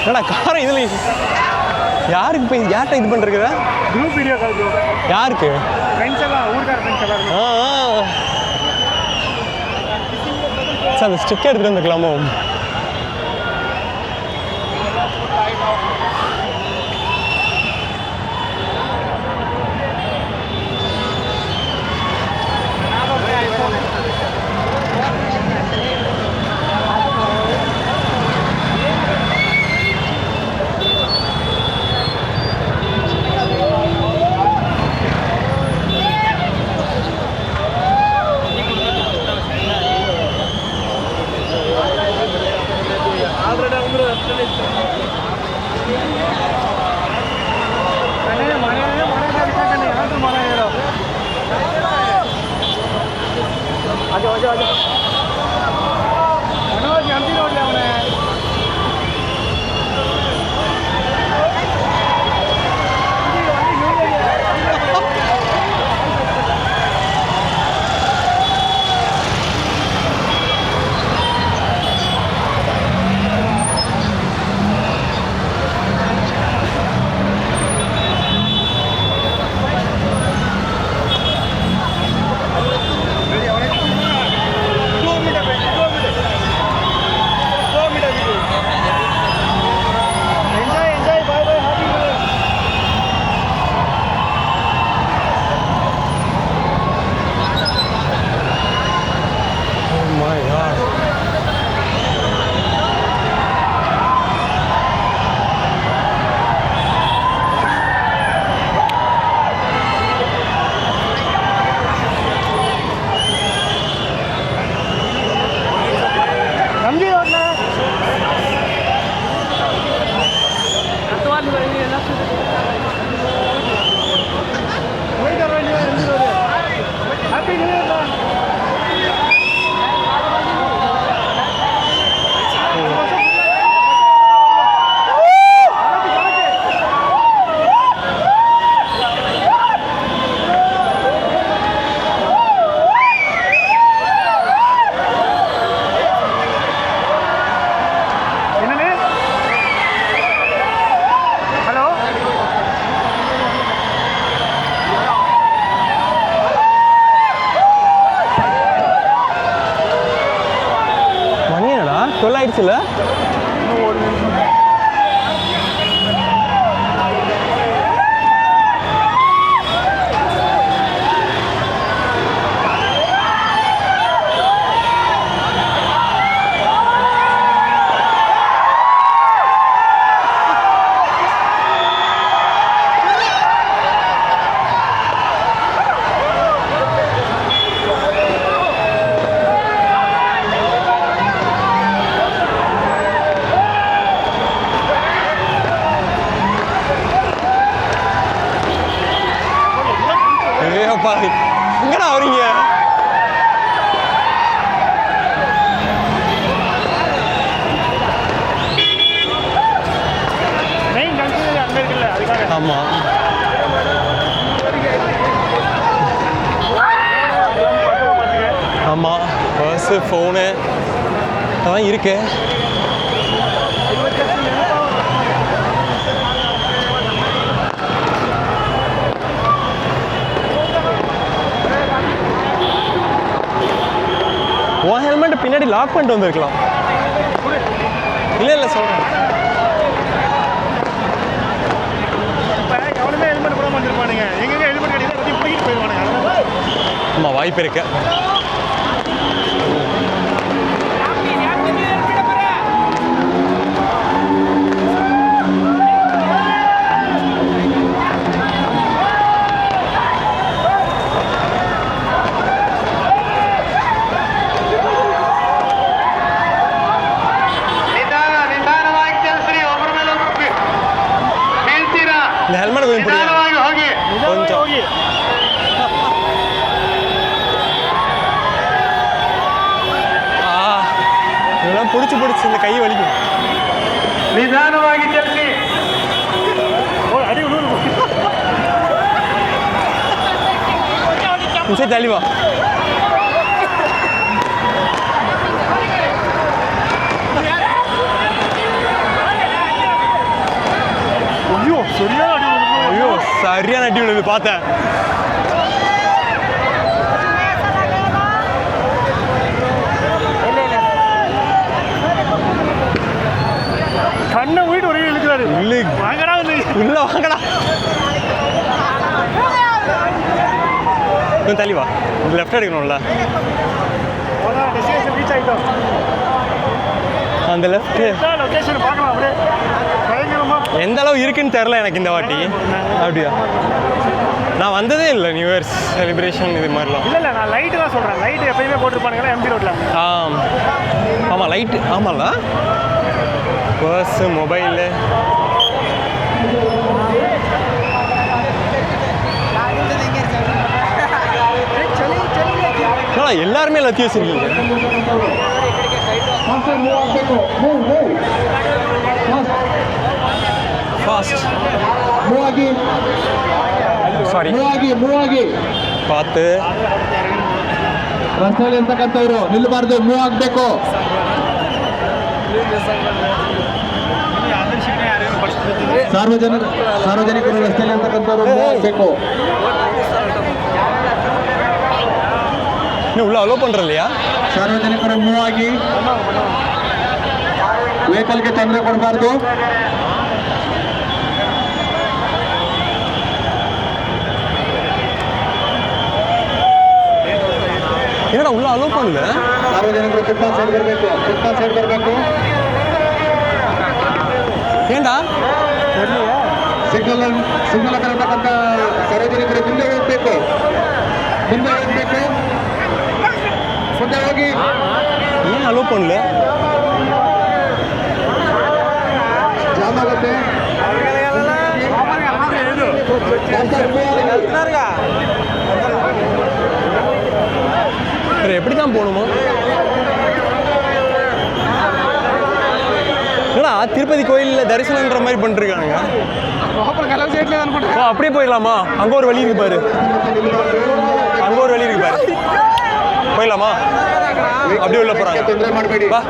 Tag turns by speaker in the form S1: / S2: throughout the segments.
S1: என்னடா காரை இதில் யாருக்கு போய் யார்கிட்ட இது பண்ணுறீங்க?
S2: Group video call bro.
S1: யாருக்கு?
S2: ஃப்ரெண்ட்ஸ் எல்லாம், ஊர்க்கார ஃப்ரெண்ட்ஸ் எல்லாம்.
S1: சார் அந்த ஸ்டிக்கர் எடுத்துகிட்டு வந்துக்கலாமோ? ஆயிடுச்சுல. எங்கடா வரீங்க? ஆமா ஆமா, பர்ஸு ஃபோனு அதெல்லாம் இருக்கு. உன் ஹெல்மெட்டை பின்னாடி லாக் பண்ணிட்டு வந்துருக்கலாம். இல்லை இல்லை சொல்கிறேன்.
S2: எவனுமே ஹெல்மெட் போடாமல் வந்துருப்பானுங்க. எங்கெங்க ஹெல்மெட் கிடையாது பற்றி பிடிக்கிட்டு போயிடுவானுங்க.
S1: ஆமாம், வாய்ப்பு இருக்கு. இந்த ஹெல்மெட் கொஞ்சம் பிடிக்கும் கொஞ்சம். இதெல்லாம் பிடிச்சி இந்த கை வலிக்கும்.
S2: நிதானமாகி செல்வி அடி
S1: சரி தள்ளிவா. பார்த்தேன்.
S2: கண்ணை போயிட்டு ஒரே இழுக்கிறாரு.
S1: இல்லை
S2: வாங்கடா வந்து
S1: உள்ள வாங்கடா. கொஞ்சம் தள்ளி வா. லெஃப்ட் எடுக்கணும்ல.
S2: டெஸ்டினேஷன் ரீச் ஆகிட்டோம்.
S1: அந்த லெஃப்ட்
S2: லொகேஷன் பார்க்கலாம். அப்படியே பயங்கரமா
S1: எந்த அளவு இருக்குன்னு தெரில எனக்கு இந்த வாட்டி. அப்படியா? நான் வந்ததே இல்லை நியூ இயர்ஸ் செலிப்ரேஷன் இது மாதிரிலாம்.
S2: இல்லை நான் லைட்டு தான் சொல்கிறேன். லைட்டு எப்பயுமே போட்டுருப்பானுங்களா எம்ஜி ரோட்டில்.
S1: ஆமாம் லைட்டு ஆமாம்ல. பர்ஸு மொபைலு எல்லாருமே எல்லாத்தையும் வச்சிருக்கீங்க. ஃபாஸ்ட் ಸಾರಿ ಪಾತ್
S3: ರಸ್ತೆಯಲ್ಲಿ ಇರ್ತಕ್ಕಂಥವ್ರು ನಿಲ್ಲಬಾರ್ದು, ಮೂವ್ ಆಗಬೇಕು. ಸಾರ್ವಜನಿಕರು ರಸ್ತೆಯಲ್ಲಿ ಇರ್ತಕ್ಕಂಥವ್ರು ಮೂವ್ ಆಗಬೇಕು.
S1: ನೀವು ಉள்ள ಅಲೋ ಪண்றலையா?
S3: ಸಾರ್ವಜನಿಕರು ಮೂವ್ ಆಗಿ, ವೆಹಿಕಲ್ಗೆ ತೊಂದರೆ ಕೊಡಬಾರ್ದು.
S1: ಏನಣ್ಣ ಉள்ள ಅಲೋ ಪಣ್ಣ?
S3: ಸಾರ್ವಜನಿಕರು ಫುಟ್ಪಾತ್ ಸೈಡ್ ಬರಬೇಕು, ಫುಟ್ಪಾತ್ ಸೈಡ್ ಬರಬೇಕು.
S1: ಏನ್ಡಾ
S3: ಸಿಗ್ನಲ್ ಇರತಕ್ಕಂಥ ಸಾರ್ವಜನಿಕರು ಮುಂದೆ ಹೋಗ್ಬೇಕು, ಮುಂದೆ ಹೋಗ್ಬೇಕು, ಮುಂದೆ ಹೋಗಿ.
S1: ಏನು ಅಲೋ ಪಣ್ಣ?
S3: ಜಾಮ್ ಆಗುತ್ತೆ.
S1: எப்படி தான் போகணுமோ? என்னடா திருப்பதி கோயிலில் தரிசனன்ற மாதிரி பண்ணிருக்கானுங்க. அப்படியே போயிடலாமா? அங்கே ஒரு வழி இருக்கு பாரு, அங்கே ஒரு வழி இருக்கு பாரு, போயிடலாமா? அப்படியே உள்ள போகிறாங்க. வா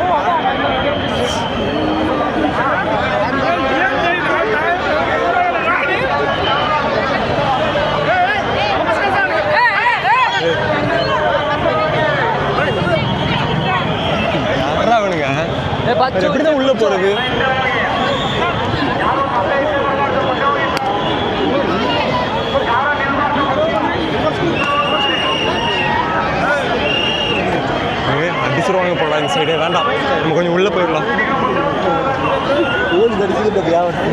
S1: எப்படிதான் உள்ள போறது? அடிச்சிருவாங்க போடலாம் இந்த சைடே. வேண்டாம், நம்ம கொஞ்சம் உள்ள போயிடலாம். ஓடி தடிச்சுக்கிட்ட வியாபாரம்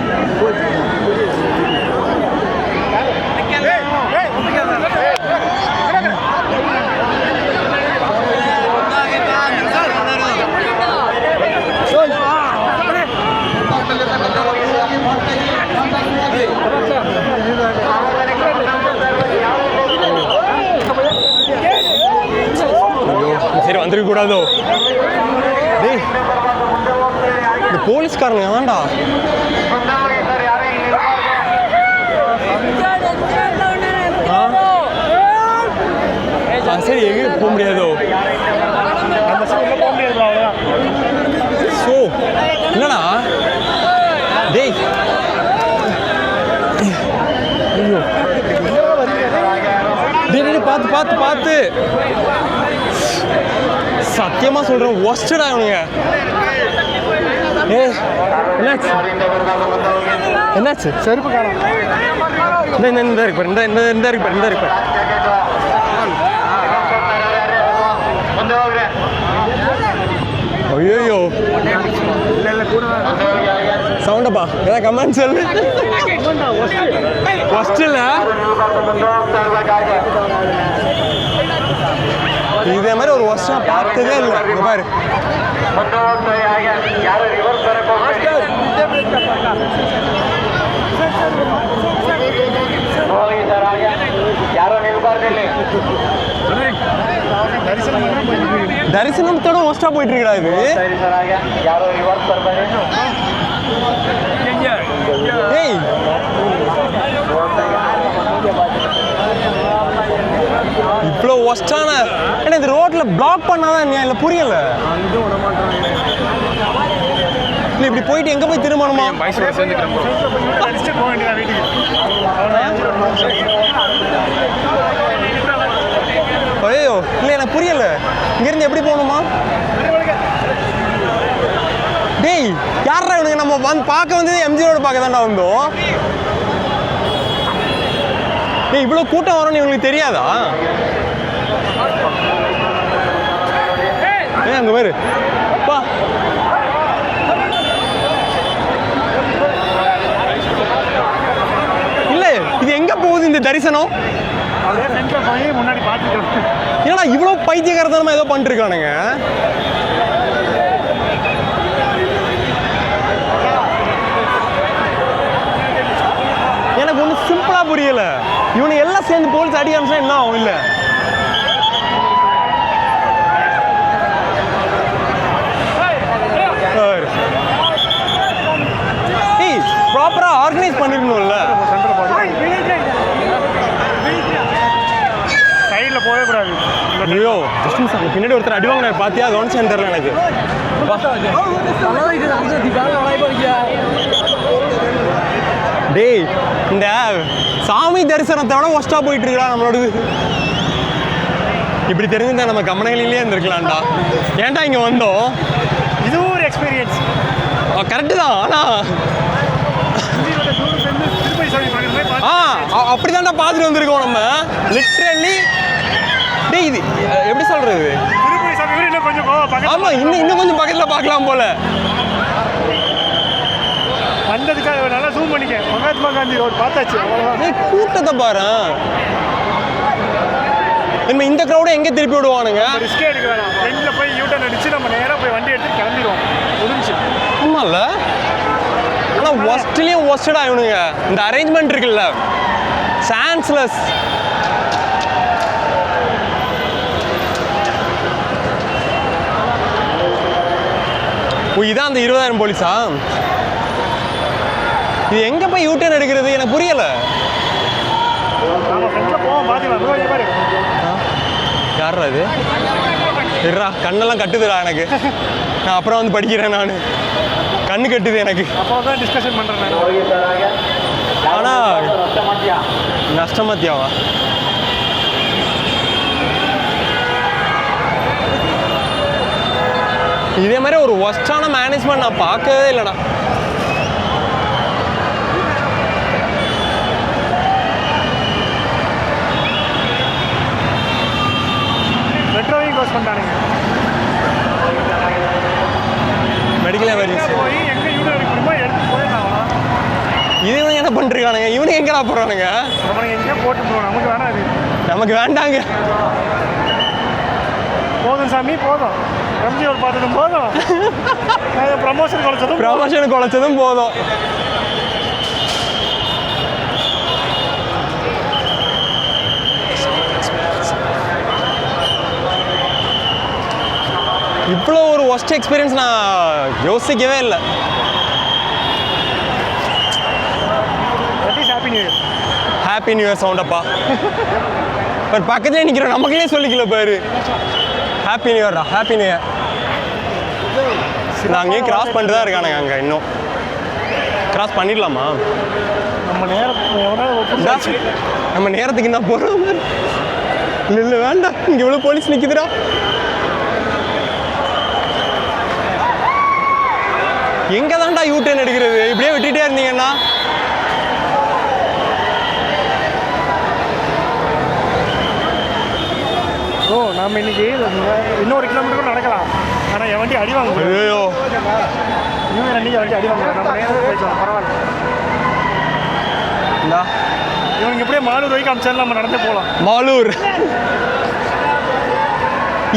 S1: சரி வந்துருக்க கூடாதோ? டேய் இந்த போலீஸ்காரங்க வேண்டா. சரி எங்கேயும் போக முடியாதோ? ஸோ என்னடா டேய், ஐயோ டேய் பார்த்து பார்த்து பார்த்து, சத்தியமாக சொல்கிறேன் ஒஸ்டடா இவனுங்க. ஏ என்னாச்சு என்னாச்சு? செருப்பு காணும். இந்த இருக்கு பாரு, இந்த இருக்கு பாரு, இந்த இருக்கு பாரு. ஐயோ சவுண்டப்பா, ஏதாவது கமெண்ட் சொல்லு. ஃபர்ஸ்ட் இல்லை இதே மாதிரி ஒரு வருஷம் பார்த்ததே இல்லை. இங்க பாரு, தரிசனத்தோட மோஸ்டா போயிட்டு இருக்கா இது. ஏய் இவ்வளோ ஒஸ்டான ஏன்னா இந்த ரோட்டில் பிளாக் பண்ணாதான் இல்லை, புரியல. இல்லை இப்படி போயிட்டு எங்கே போய் திரும்பணுமா?
S2: மைசூர் சேர்ந்துக்கிறேன் அடிச்சுட்டு போக வேண்டியதா வீட்டுக்கு.
S1: ஐயோ இல்லை எனக்கு புரியல. இங்கேருந்து எப்படி போகணுமா? டேய் யாரா இவனுங்க? நம்ம வந்து பார்க்க வந்தது எம்ஜி ரோடு பார்க்க தாண்டா வந்தோம். டேய் இவ்வளோ கூட்டம் வரும்னு இவங்களுக்கு தெரியாதா? அங்கே பேரு பா இல்லை இது எங்கே போகுது இந்த தரிசனம்?
S2: முன்னாடி பார்த்துக்கிறேன்.
S1: ஏன்னா இவ்வளோ பைத்தியக்காரத்தனமா ஏதோ பண்ணிட்டு இருக்கானுங்க. எனக்கு ஒன்றும் சிம்பிளா புரியல. இவனு எல்லாம் சேர்ந்து போலீஸ் அடி அமிச்சா என்ன ஆகும்? இல்லை ப்ராப்பரா ஆர்கனைஸ் பண்ணிருக்கணும்ல.
S2: சைடில் போகவே கூடாது.
S1: ஐயோ பின்னாடி ஒருத்தர் அடி வாங்கினார் பார்த்தியா? கவனிச்சான்னு தெரியல எனக்கு. டேய் இந்த சாமி தரிசனத்தை விட ஒஸ்டா போயிட்டு இருக்கா நம்மளோட. இப்படி தெரிஞ்சுதான் நம்ம கமனங்களிலே இருந்திருக்கலாம்டா. ஏன்டா இங்கே வந்தோம்?
S2: இதுவும் ஒரு எக்ஸ்பீரியன்ஸ்.
S1: கரெக்டு தான். ஆனால் அப்படிதான்டா பார்த்துட்டு வந்திருக்கோம் நம்ம லிட்ரலி. டேய் இது எப்படி சொல்றது? ஆமா இன்னும் கொஞ்சம் பக்கத்துல பார்க்கலாம் போல.
S2: வந்ததுக்காக நல்லா ஜூம் பண்ணிக்க. மகாத்மா காந்தி ரோட் பார்த்தாச்சு.
S1: கூட்டத்தை பாரு. நம்ம இந்த க்ரௌடை எங்கே திருப்பி விடுவானுங்க?
S2: ரிஸ்கே எடுக்க வேணாம். ஃப்ரெண்டில் போய் யூட்டர்ன் அடிச்சு நம்ம நேராக போய் வண்டி எடுத்து கிளம்பிடுவோம். முடிஞ்சு.
S1: ஆமாம்ல. ஆனால் ஒஸ்ட்லேயும் ஒஸ்டடா இவனுங்க. இந்த அரேஞ்ச்மெண்ட் இருக்குல்ல சான்ஸ்லெஸ். இதான் அந்த 20,000 போலீஸா? இது எங்கே போய் யூட்டர்ன் எடுக்கிறது எனக்கு புரியல. யாரா இது? இருடா கண்ணெல்லாம் கட்டுதுடா எனக்கு. நான் அப்புறம் வந்து படிக்கிறேன். நான் கண்ணு கட்டுது எனக்கு.
S2: அப்போதான் டிஸ்கஷன் பண்ணுறேன்.
S1: ஆனால் நஷ்டமத்தியாவா? இதே மாதிரி ஒரு ஒஸ்டான மேனேஜ்மெண்ட் நான் பார்க்கவே இல்லைடா.
S2: மெட்ரோவையும் க்ளோஸ் பண்ணிட்டானுங்க.
S1: மெடிக்கல் எமர்ஜென்சி
S2: போய் எங்கே யூட்டர் எடுக்க முடியுமோ எடுத்து போயிடலாம்.
S1: இவனுங்க என்ன பண்ணுறானுங்க? இவனுங்க எங்கடா போகிறானுங்க?
S2: அவனுக்கு எங்கேயோ போட்டு போகணும். நமக்கு வேணாம். அது
S1: நமக்கு வேண்டாங்க.
S2: போதும் சாமி போதும். எம்ஜிஆர் பார்த்ததும் போதும். ப்ரமோஷன்
S1: குறைச்சதும் போதும். இவ்வளோ ஒரு ஒஸ்ட் எக்ஸ்பீரியன்ஸ் நான் யோசிக்கவே இல்லை. ஹாப்பி நியூ இயர் சவுண்டப்பா. பட் பக்கத்துலேயே நிற்கிறோம். நமக்குள்ளே சொல்லிக்கல பாரு. ஹாப்பி நியூ இயர்டா. Happy new year. நான் அங்கேயும் கிராஸ் பண்ணிட்டு தான் இருக்கானுங்க. அங்கே இன்னும் கிராஸ் பண்ணிடலாமா? நம்ம நேரத்துக்கு என்ன போகிறோம்? இல்லை இல்லை வேண்டாம். இங்கே இவ்வளோ போலீஸ் நிற்குதுடா. எங்கே தான்டா யூட்டர்ன் எடுக்கிறது? இப்படியே விட்டுட்டே இருந்தீங்கன்னா
S2: நம்ம இன்னைக்கு இன்னொரு கிலோமீட்டர் கூட நடக்கலாம். ஆனால் என் வண்டி அடி வாங்க.
S1: ஐயோ
S2: இவங்க ரெண்டு வண்டி அடி வாங்க. நம்ம நேரம் போயிக்கலாம். பரவாயில்ல. இவங்க எப்படியே மாலூர் வரைக்கும் அமிச்சாலும் நம்ம நடந்தே போகலாம்.
S1: மாலூர்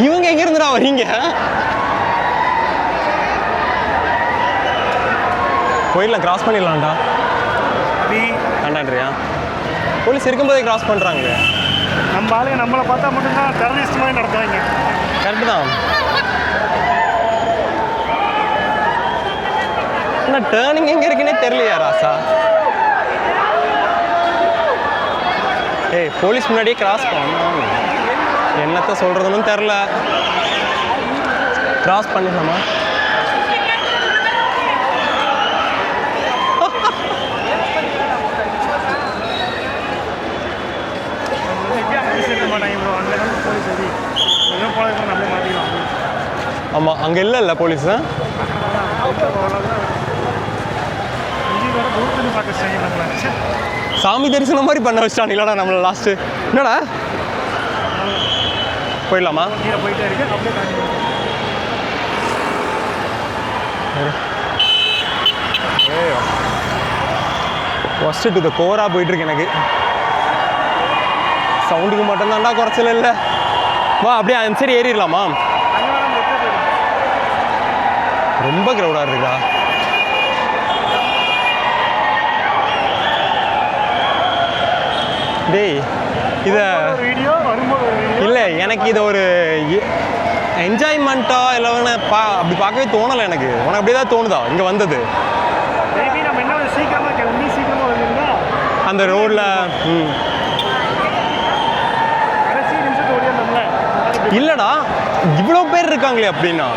S1: இவங்க எங்க இருந்துடா வரீங்க? போயிடலாம். கிராஸ் பண்ணிடலாம்டா. வேண்டான்றியா? போலீஸ் இருக்கும்போதே கிராஸ் பண்ணுறாங்க.
S2: நம்ம ஆளுங்க நம்மளை பார்த்தா மட்டும்தான் டெரரிஸ்ட் மாதிரி நடத்துவாங்க.
S1: கரெக்டு தான். ஆனால் டேர்னிங் எங்கே இருக்குன்னே தெரியலையா ராசா? ஏய் போலீஸ் முன்னாடியே கிராஸ் பண்ணணும். என்னத்த சொல்கிறதுன்னு தெரில. கிராஸ் பண்ணிடலாமா?
S2: போலீஸ் இருக்க மாட்டாங்க ப்ரோ. அங்கே தான் போலீஸ் சரி எதுவும் போலீஸ் நம்மளே மாற்றிக்கலாம்.
S1: ஆமாம், அங்கே இல்லை போலீஸ் தான். சாமி தரிசனம் மாதிரி பண்ண வச்சிட்டானுங்களாடா நம்மளை லாஸ்ட்டு. என்னடா போயிடலாமா?
S2: போயிட்டே இருக்கு அப்படியே
S1: ஃபஸ்ட்டு டு த கோராக போயிட்டுருக்கு எனக்கு. சவுண்டுக்கு மட்டும்தான்டா குறைச்சல இல்லை. வா அப்படியே அந்த சரி ஏறிடலாமா? ரொம்ப க்ரௌடாக இருக்கா? டேய் இதை இல்லை, எனக்கு இதை ஒரு என்ஜாய்மெண்ட்டா இல்லை அப்படி பார்க்கவே தோணலை எனக்கு. உனக்கு அப்படியே தான் தோணுதா இங்கே வந்தது? அந்த ரோடில் இல்லைடா இவ்வளோ பேர் இருக்காங்களே அப்படின்னா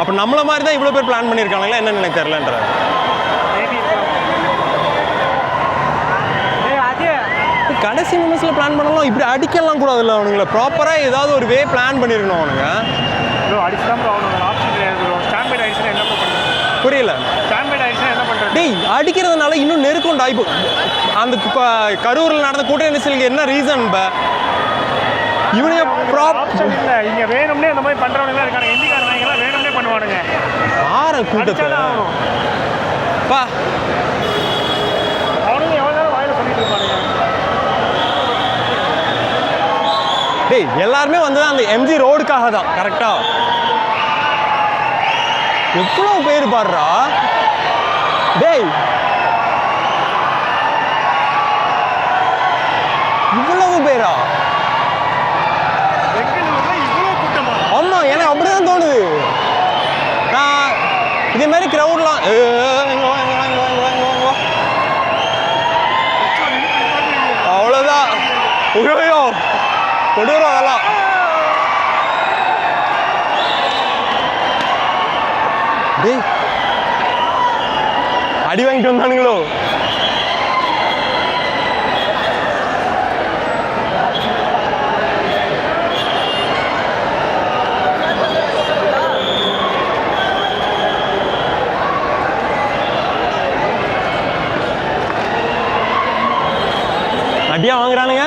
S1: அப்போ நம்மளை மாதிரி தான் இவ்வளோ பேர் பிளான் பண்ணியிருக்காங்களா என்னன்னு எனக்கு தெரிலன்ற. கடைசி நிமிஷத்தில் பிளான் பண்ணலாம், இப்படி அடிக்கலாம் கூடாதுல்ல அவனுங்களை. ப்ராப்பராக ஏதாவது ஒரு வே பிளான் பண்ணியிருக்கணும் அவனுங்க. புரியல. டேய் அடிக்கிறதுனால இன்னும் நெருக்கம்டா. இப்போ அந்த கரூரில் நடந்த கூட்ட நெரிசலுக்கு என்ன ரீசன்? இவனுங்க
S2: இல்லை இங்கே வேணும்னே இந்த மாதிரி பண்ணுறவங்க இருக்காங்க. ஹிந்திக்காரங்க வேணும்னே பண்ணுவானுங்க.
S1: ஆற கூட்டத்தில் பா
S2: அவனுங்க எவ்வளோ நேரம் வாயில சொல்லிட்டு இருப்பானுங்க.
S1: டேய் எல்லாருமே வந்து அந்த எம்ஜி ரோடுக்காக தான். கரெக்டா எவ்வளோ பேர் பாடுறா. டேய் இவ்வளவு பேரா? ஆமாம் எனக்கு அப்படிதான் தோணுது. நான் இதே மாதிரி க்ரௌட்லாம் அவ்வளோதான். ஐயோ கொடூரம் அதெல்லாம். டேய் அடி வாங்கிட்டு வந்தானுங்களோ? அடியா வாங்குறானுங்க.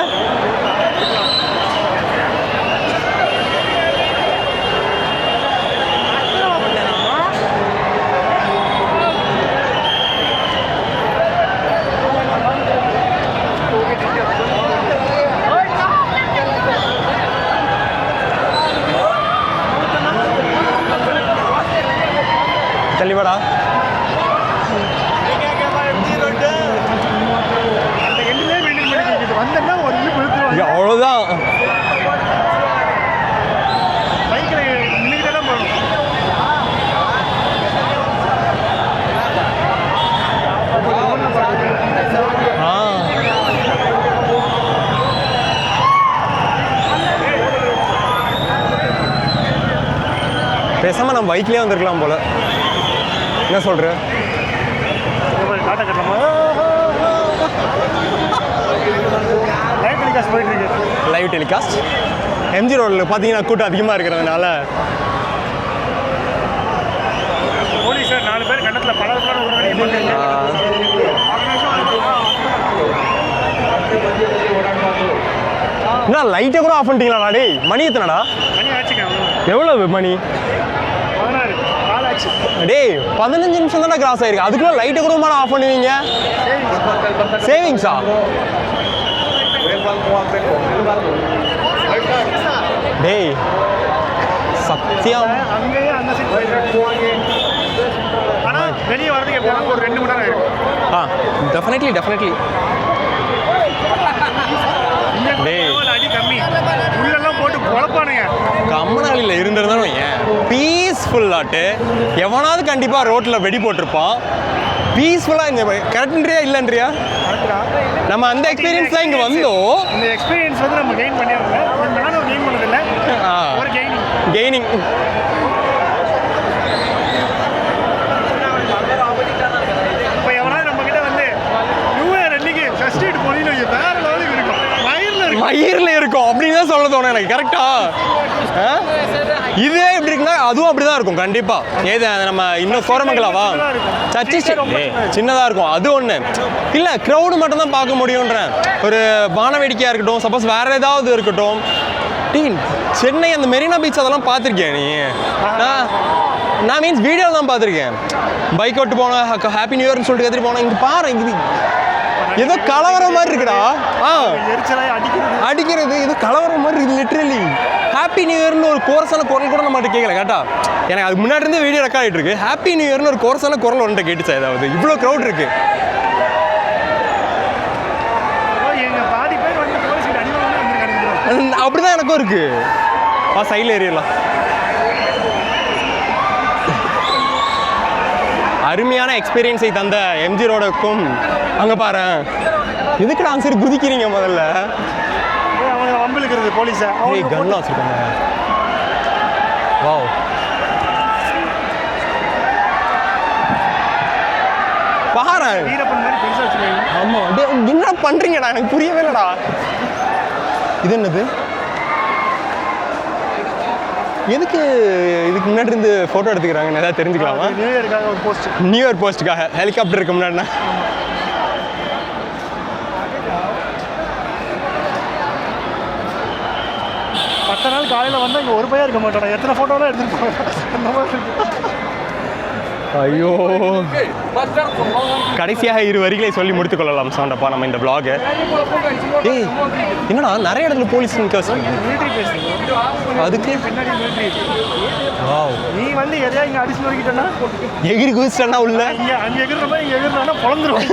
S1: தள்ளிவாடா. அவ்வளோதான். பேசாம நம்ம பைக்லேயே வந்திருக்கலாம் போல. என்ன சொல்ற? லைவ் டெலிகாஸ்ட் எம்ஜி ரோடில் பார்த்தீங்கன்னா கூட்டம் அதிகமாக இருக்கிறதுனால
S2: போலீஸார் 4 பேர் கண்டத்தில் பல
S1: என்ன லைட்டை கூட ஆஃப் பண்ணிட்டீங்களா? டேய் மணி எத்தனடா? எவ்வளவு மணி? டேய் 15 நிமிஷம் தானே கிராஸ் ஆயிருக்கு. அதுக்குள்ள லைட்டை கூட மேலே ஆஃப் பண்ணுவீங்க? சேவிங்ஸா? டேய் சத்தியம்
S2: அங்கேயே அந்த ஆனால் வெளியே வரதுக்கு எப்போ ஒரு 2 மணி நேரம் ஆயிடும்.
S1: டெஃபினெட்லி டேய்
S2: அடி கம்மி உள்ளெல்லாம் போட்டு குழப்பானுங்க.
S1: கம்மனாலியில் இருந்திருந்தாலும் ஏன் பீஸ்ஃபுல்லாட்டு எவனாவது கண்டிப்பாக ரோட்டில் வெடி போட்டிருப்பான். பீஸ்ஃபுல்லாக இந்த கரெக்ட்ன்றியா இல்லைன்றியா? நம்ம அந்த எக்ஸ்பீரியன்ஸ் தான் இங்கே வந்தோம்.
S2: இந்த எக்ஸ்பீரியன்ஸ் வந்து நம்ம கெயின் பண்ணிடுறோம். நானும் கெயின் பண்ணதில்லை, ஒரு
S1: கெய்னிங்.
S2: இப்போ எவனாவது நம்ம கிட்ட வந்து நியூ இயர் அன்னைக்கு ஃபர்ஸ்ட் எய்ட் போனீங்கன்னு வேற லெவலுக்கு இருக்கும். வயரில் இருக்கும்
S1: மயிரில் இருக்கும் அப்படின்னு தான் சொல்ல தோணும் எனக்கு. கரெக்டா? இதே எப்படி இருக்குன்னா அதுவும் அப்படி தான் இருக்கும் கண்டிப்பாக. ஏது நம்ம இன்னும் கோரமங்கலாவா சர்ச்சி சின்னதாக இருக்கும் அது ஒன்று இல்லை. க்ரௌடு மட்டும் தான் பார்க்க முடியுன்றேன். ஒரு வானவேடிக்கையாக இருக்கட்டும், சப்போஸ் வேறு ஏதாவது இருக்கட்டும். சென்னை அந்த மெரினா பீச் அதெல்லாம் பார்த்துருக்கேன் நீ? நான் மீன்ஸ் வீடியோ தான் பார்த்துருக்கேன். பைக் ஓட்டு போனேன், ஹாப்பி நியூ இயர்னு சொல்லிட்டு எடுத்துகிட்டு போனேன். இங்கே பாரு, இங்கே ஏதோ கலவரம் மாதிரி இருக்குடா. அடிக்கிறது ஏதோ கலவரம் மாதிரி இருக்குது லிட்ரலி. ஹாப்பி நியூ இயர்னு ஒரு கோரஸான குரல் கூட நம்மகிட்ட கேட்கல கேட்டா. எனக்கு அதுக்கு முன்னாடி இருந்தே வீடியோ ரெக்கார்ட் ஆகிட்டு இருக்கு. ஹாப்பி நியூ இயர்னு ஒரு கோரஸான குரல் ஒன்றை கேட்டுச்சா? ஏதாவது இவ்வளோ க்ரௌட் இருக்கு. அப்படிதான் எனக்கும் இருக்கு. சைடில் ஏறிடலாம். அருமையான எக்ஸ்பீரியன்ஸை தந்த எம்ஜி ரோடுக்கும் அங்கே பாரு, எதுக்கு நான் சரி குதிக்கிறீங்க முதல்ல?
S2: வம்பிழுக்கிறது போலீஸை.
S1: கன்லாம் வச்சுருக்காங்க. வாவ், பாரு. ஆமாம், என்ன பண்ணுறீங்கடா? எனக்கு புரியவே இல்லைடா. இது என்னது? எதுக்கு இதுக்கு முன்னாடி இருந்து ஃபோட்டோ எடுத்துக்கிறாங்கன்னு ஏதாவது தெரிஞ்சுக்கலாமா? நியூ இயர் போஸ்ட்டுக்காக ஹெலிகாப்டருக்கு முன்னாடினா.
S2: மற்ற நாள் காலையில் வந்தால் இங்கே ஒரு பையன் இருக்க மாட்டானா? எத்தனை ஃபோட்டோலாம் எடுத்துகிட்டு போவேன்.
S1: ஐயோ, கடைசியாக 2 வரிகளை சொல்லி முடித்துக் கொள்ளலாம் சவுண்டப்பா நம்ம இந்த vlog. ஏய் என்னடா நிறைய இடத்துல போலீஸ் நிற்க வச்சுருக்கீங்க. அதுக்கு வாவ்,
S2: நீ வந்து எதையா இங்கே அடிச்சு நோக்கிட்டேன்னா
S1: எகிரி குதிச்சிட்டா உள்ள
S2: இங்கே அங்கே எகிற மாதிரி இங்கே எகிர்னா பொழந்துருவோம்.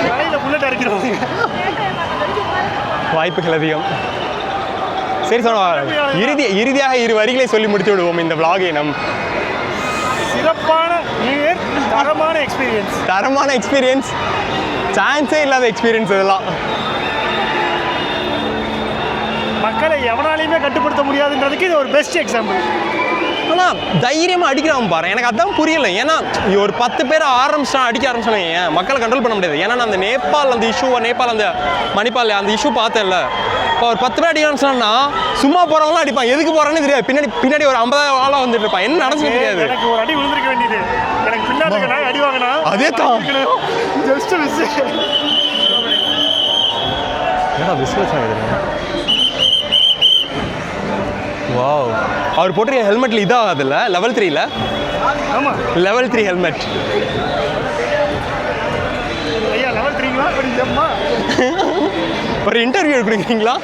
S2: காலையில் புல்லட் அடிக்கிறோம்.
S1: வாய்ப்புகள் அதிகம். சரி சொன்ன இறுதியாக 2 வரிகளை சொல்லி முடித்து விடுவோம் இந்த vlog-ஐ. நம்
S2: சிறப்பான தரமான
S1: எக்ஸ்பீரியன்ஸ், சான்ஸே இல்லாத எக்ஸ்பீரியன்ஸ் இதெல்லாம்.
S2: மக்களை எவனாலையுமே கட்டுப்படுத்த முடியாதுன்றதுக்கு இது ஒரு பெஸ்ட் எக்ஸாம்பிள்.
S1: ஆனால் தைரியமாக அடிக்கிறான் பாரு. எனக்கு அதான் புரியலை. ஏன்னா ஒரு 10 பேர் அடிக்க ஆரம்பிச்சாங்க. ஏன் மக்களை கண்ட்ரோல் பண்ண முடியாது? ஏன்னா நான் அந்த நேபாள் அந்த இஷ்யூவை அந்த மணிப்பால் அந்த இஷ்யூ பார்த்தேன்ல. இப்போ ஒரு 10 பேர் அடிக்க ஆரம்பிச்சான்னா சும்மா போகிறவங்களாம் அடிப்பான். எதுக்கு போகிறான்னு தெரியாது. பின்னாடி ஒரு 50 ஆளாக வந்துட்டு இருப்பான். என்ன நடந்துச்சு தெரியாது.
S2: எனக்கு ஒரு அடி விழுந்திருக்க வேண்டியது. எனக்கு பின்னாடி அடி வாங்கினா
S1: அதே தான்.
S2: Just miss.
S1: ஏடா பிஸ்னஸ் ஆகுது. வாவ், அவர் போட்டிருக்க ஹெல்மெட்டில் இதாகாதுல்ல? லெவல் 3ல.
S2: ஆமாம்,
S1: லெவல் 3 ஹெல்மெட்.
S2: ஐயா லெவல் 3ங்களா? படிக்கலாமா?
S1: ஒரு இன்டர்வியூ கொடுக்குறீங்களா?